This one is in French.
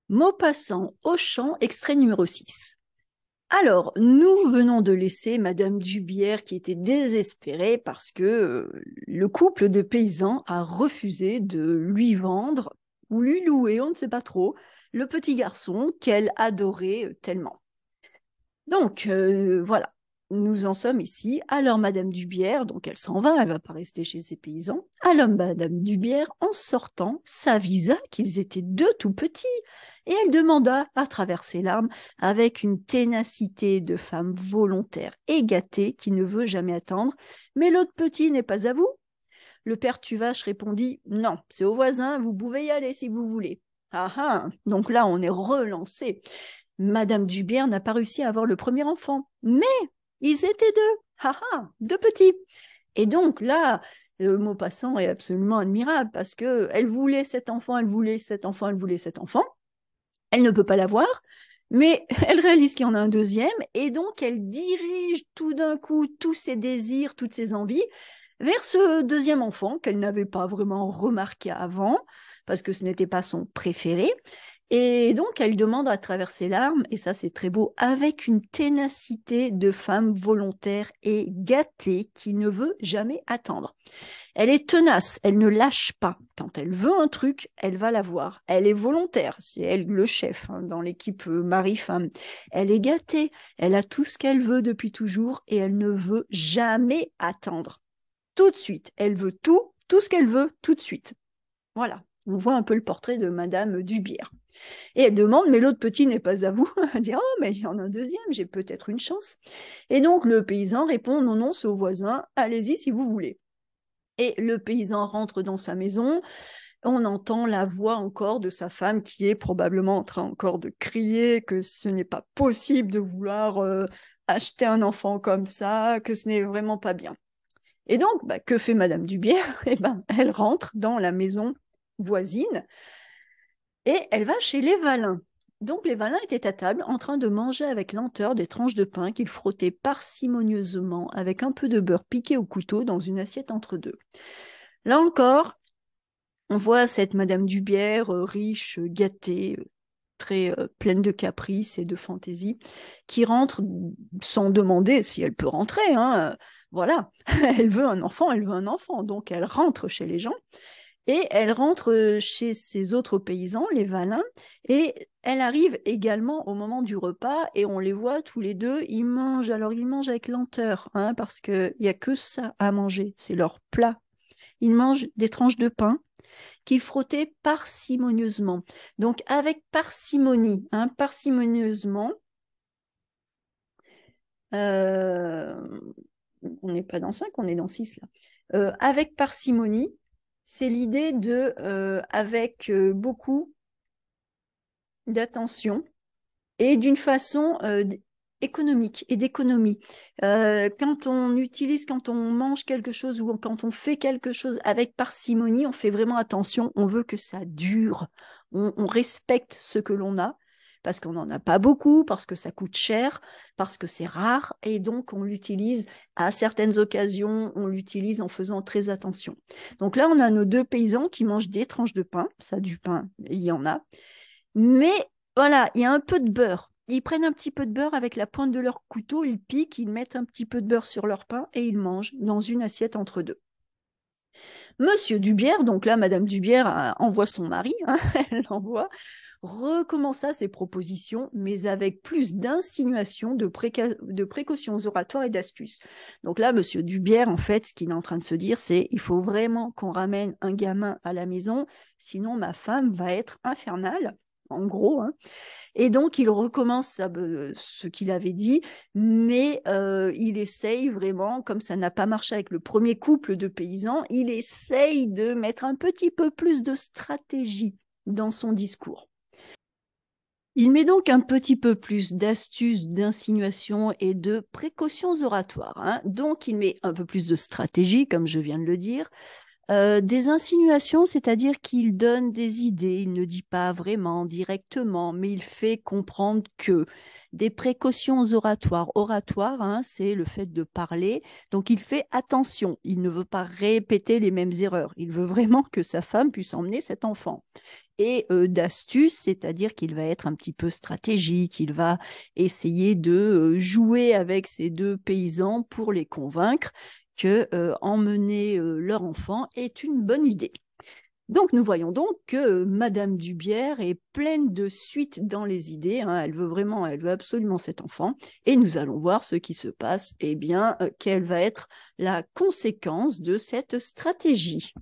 Maupassant au champ, extrait numéro 6. Alors, nous venons de laisser Madame Dubière qui était désespérée parce que le couple de paysans a refusé de lui vendre ou lui louer, on ne sait pas trop, le petit garçon qu'elle adorait tellement. Donc, voilà, nous en sommes ici. Alors, Madame Dubière, donc elle s'en va, elle ne va pas rester chez ses paysans. Alors, Madame Dubière, en sortant, s'avisa qu'ils étaient deux tout petits. Et elle demanda, à travers ses larmes, avec une ténacité de femme volontaire et gâtée qui ne veut jamais attendre, mais l'autre petit n'est pas à vous. Le père Tuvache répondit, non, c'est au voisin, vous pouvez y aller si vous voulez. Ah ah, donc là, on est relancé. Madame Dubière n'a pas réussi à avoir le premier enfant, mais ils étaient deux. Ah ah, deux petits. Et donc là, Maupassant est absolument admirable parce que elle voulait cet enfant, elle voulait cet enfant, elle voulait cet enfant. Elle ne peut pas l'avoir, mais elle réalise qu'il y en a un deuxième et donc elle dirige tout d'un coup tous ses désirs, toutes ses envies vers ce deuxième enfant qu'elle n'avait pas vraiment remarqué avant parce que ce n'était pas son préféré. Et donc, elle demande à travers ses larmes, et ça c'est très beau, avec une ténacité de femme volontaire et gâtée qui ne veut jamais attendre. Elle est tenace, elle ne lâche pas. Quand elle veut un truc, elle va l'avoir. Elle est volontaire, c'est elle le chef hein, dans l'équipe mari-femme. Elle est gâtée, elle a tout ce qu'elle veut depuis toujours et elle ne veut jamais attendre. Tout de suite, elle veut tout ce qu'elle veut tout de suite. Voilà, on voit un peu le portrait de Madame Dubière. Et elle demande, mais l'autre petit n'est pas à vous. Elle dit, oh, mais il y en a un deuxième, j'ai peut-être une chance. Et donc le paysan répond, non, non, c'est au voisin, allez-y si vous voulez. Et le paysan rentre dans sa maison, on entend la voix encore de sa femme qui est probablement en train encore de crier que ce n'est pas possible de vouloir acheter un enfant comme ça, que ce n'est vraiment pas bien. Et donc, bah, que fait Madame Dubière? Eh ben, elle rentre dans la maison voisine et elle va chez les Valins. Donc les Valins étaient à table en train de manger avec lenteur des tranches de pain qu'ils frottaient parcimonieusement avec un peu de beurre piqué au couteau dans une assiette entre deux. Là encore, on voit cette Madame Dubière, riche, gâtée, très pleine de caprices et de fantaisie, qui rentre sans demander si elle peut rentrer. Hein. Voilà, elle veut un enfant, elle veut un enfant. Donc elle rentre chez les gens et elle rentre chez ses autres paysans, les Valins, et elle arrive également au moment du repas et on les voit tous les deux, ils mangent. Alors ils mangent avec lenteur, hein, parce qu'il n'y a que ça à manger, c'est leur plat. Ils mangent des tranches de pain qu'il frottait parcimonieusement. Donc avec parcimonie, hein, parcimonieusement, euh, on n'est pas dans 5, on est dans 6 là. Avec parcimonie, c'est l'idée de avec beaucoup d'attention et d'une façon économique et d'économie. Quand on mange quelque chose ou quand on fait quelque chose avec parcimonie, on fait vraiment attention, on veut que ça dure, on respecte ce que l'on a, parce qu'on n'en a pas beaucoup, parce que ça coûte cher, parce que c'est rare, et donc on l'utilise à certaines occasions, on l'utilise en faisant très attention. Donc là, on a nos deux paysans qui mangent des tranches de pain, ça du pain, il y en a, mais voilà, il y a un peu de beurre. Ils prennent un petit peu de beurre avec la pointe de leur couteau, ils piquent, ils mettent un petit peu de beurre sur leur pain et ils mangent dans une assiette entre deux. Monsieur Dubière, donc là, Madame Dubière envoie son mari, hein, elle l'envoie, recommença ses propositions, mais avec plus d'insinuations, de précautions oratoires et d'astuces. Donc là, Monsieur Dubière, en fait, ce qu'il est en train de se dire, c'est il faut vraiment qu'on ramène un gamin à la maison, sinon ma femme va être infernale. En gros, hein. Et donc, il recommence ce qu'il avait dit, mais il essaye vraiment, comme ça n'a pas marché avec le premier couple de paysans, il essaye de mettre un petit peu plus de stratégie dans son discours. Il met donc un petit peu plus d'astuces, d'insinuations et de précautions oratoires. Hein. Donc, il met un peu plus de stratégie, comme je viens de le dire, Des insinuations, c'est-à-dire qu'il donne des idées, il ne dit pas vraiment directement, mais il fait comprendre que des précautions oratoires. Oratoire, hein, c'est le fait de parler, donc il fait attention, il ne veut pas répéter les mêmes erreurs, il veut vraiment que sa femme puisse emmener cet enfant. Et d'astuce, c'est-à-dire qu'il va être un petit peu stratégique, il va essayer de jouer avec ces deux paysans pour les convaincre que emmener leur enfant est une bonne idée. Donc nous voyons donc que Madame Dubière est pleine de suite dans les idées, hein, elle veut absolument cet enfant, et nous allons voir ce qui se passe, et bien quelle va être la conséquence de cette stratégie.